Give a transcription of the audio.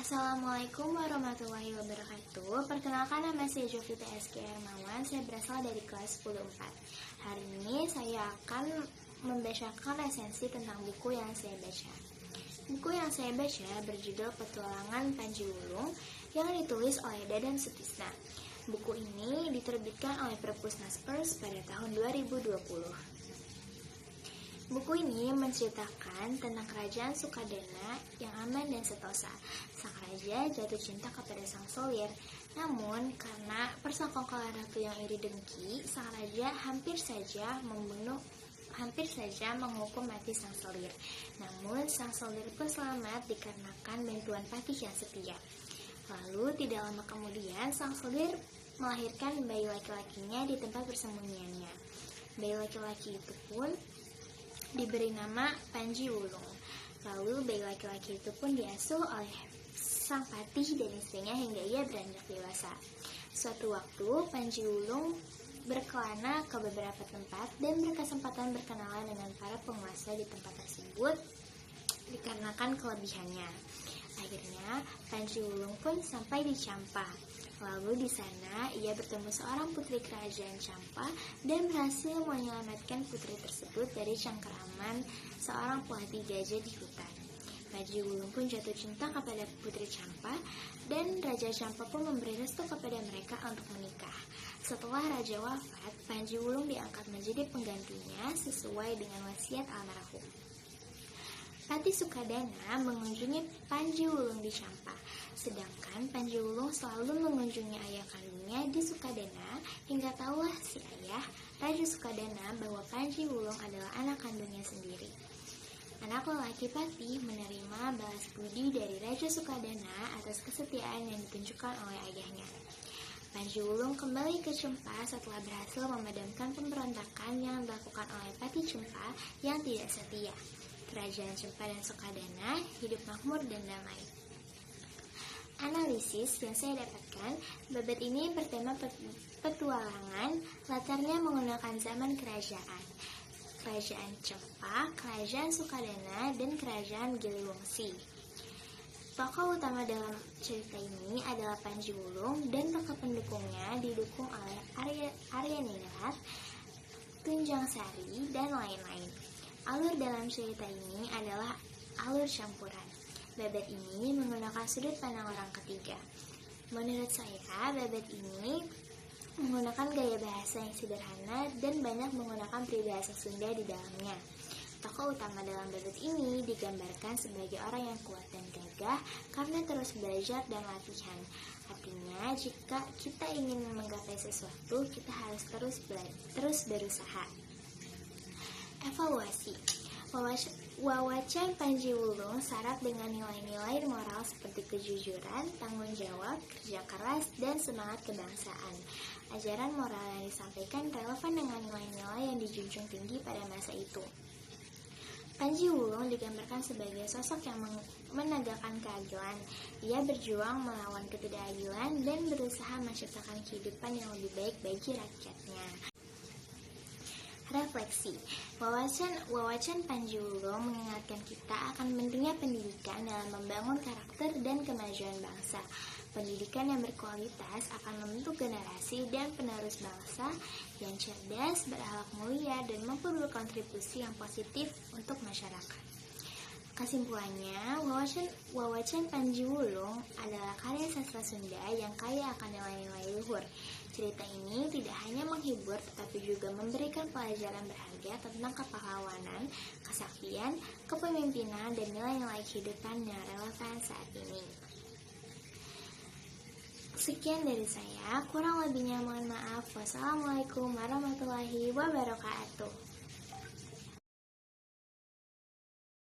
Assalamualaikum warahmatullahi wabarakatuh. Perkenalkan, nama saya Jovita SK Hermawan. Saya berasal dari kelas 10-4. Hari ini saya akan membacakan resensi tentang buku yang saya baca. Buku yang saya baca berjudul Petualangan Panji Wulung yang ditulis oleh Dadan Sutisna. Buku ini diterbitkan oleh Perpusnas Pers pada tahun 2020. Buku ini menceritakan tentang kerajaan Sukadana yang aman dan sentosa. Sang raja jatuh cinta kepada sang solir, namun karena persekongkolan ratu yang iri dengki, sang raja hampir saja menghukum mati sang solir. Namun sang solir pun selamat dikarenakan bantuan patih yang setia. Lalu tidak lama kemudian sang solir melahirkan bayi laki-lakinya di tempat persembunyiannya. Bayi laki-laki itu pun diberi nama Panji Wulung. Lalu bayi laki-laki itu pun diasuh oleh sang patih dan istrinya hingga ia beranjak dewasa. Suatu waktu Panji Wulung berkelana ke beberapa tempat dan berkesempatan berkenalan dengan para penguasa di tempat tersebut dikarenakan kelebihannya. Akhirnya Panji Wulung pun sampai di Champa. Lalu di sana ia bertemu seorang putri kerajaan Champa dan berhasil menyelamatkan putri tersebut dari cengkeraman seorang pelatih gajah di hutan. Panji Wulung pun jatuh cinta kepada putri Champa dan Raja Champa pun memberi restu kepada mereka untuk menikah. Setelah raja wafat, Panji Wulung diangkat menjadi penggantinya sesuai dengan wasiat almarhum. Patih Sukadana mengunjungi Panji Wulung di Champa, sedangkan Panji Wulung selalu mengunjungi ayah kandungnya di Sukadana hingga tahulah si ayah, Raja Sukadana, bahwa Panji Wulung adalah anak kandungnya sendiri. Anak lelaki Patih menerima balas budi dari Raja Sukadana atas kesetiaan yang ditunjukkan oleh ayahnya. Panji Wulung kembali ke Champa setelah berhasil memadamkan pemberontakan yang dilakukan oleh Patih Champa yang tidak setia. Kerajaan Champa dan Sukadana hidup makmur dan damai. Analisis yang saya dapatkan, babad ini bertema petualangan, latarnya menggunakan zaman kerajaan. Kerajaan Champa, Kerajaan Sukadana, dan Kerajaan Giliwangsi. Tokoh utama dalam cerita ini adalah Panji Wulung dan tokoh pendukungnya didukung oleh Aryaningrat, Tunjang Sari, dan lain-lain. Alur dalam cerita ini adalah alur campuran. Babad ini menggunakan sudut pandang orang ketiga. Menurut saya, babad ini menggunakan gaya bahasa yang sederhana dan banyak menggunakan peribahasa Sunda di dalamnya. Tokoh utama dalam babad ini digambarkan sebagai orang yang kuat dan gagah karena terus belajar dan latihan. Artinya, jika kita ingin menggapai sesuatu, kita harus terus berusaha. Evaluasi. Wawacan Panji Wulung syarat dengan nilai-nilai moral seperti kejujuran, tanggung jawab, kerja keras, dan semangat kebangsaan. Ajaran moral yang disampaikan relevan dengan nilai-nilai yang dijunjung tinggi pada masa itu. Panji Wulung digambarkan sebagai sosok yang menegakkan keadilan. Ia berjuang melawan ketidakadilan dan berusaha menciptakan kehidupan yang lebih baik bagi rakyatnya. Refleksi. Wawacan Panji Wulung mengingatkan kita akan pentingnya pendidikan dalam membangun karakter dan kemajuan bangsa. Pendidikan yang berkualitas akan membentuk generasi dan penerus bangsa yang cerdas, berakhlak mulia, dan mampu berkontribusi yang positif untuk masyarakat. Kesimpulannya, wawacan Panji Wulung adalah karya sastra Sunda yang kaya akan nilai-nilai luhur. Cerita ini tidak hanya menghibur, tetapi juga memberikan pelajaran berharga tentang kepahlawanan, kesaktian, kepemimpinan, dan nilai-nilai kehidupan yang relevan saat ini. Sekian dari saya, kurang lebihnya mohon maaf. Wassalamualaikum warahmatullahi wabarakatuh.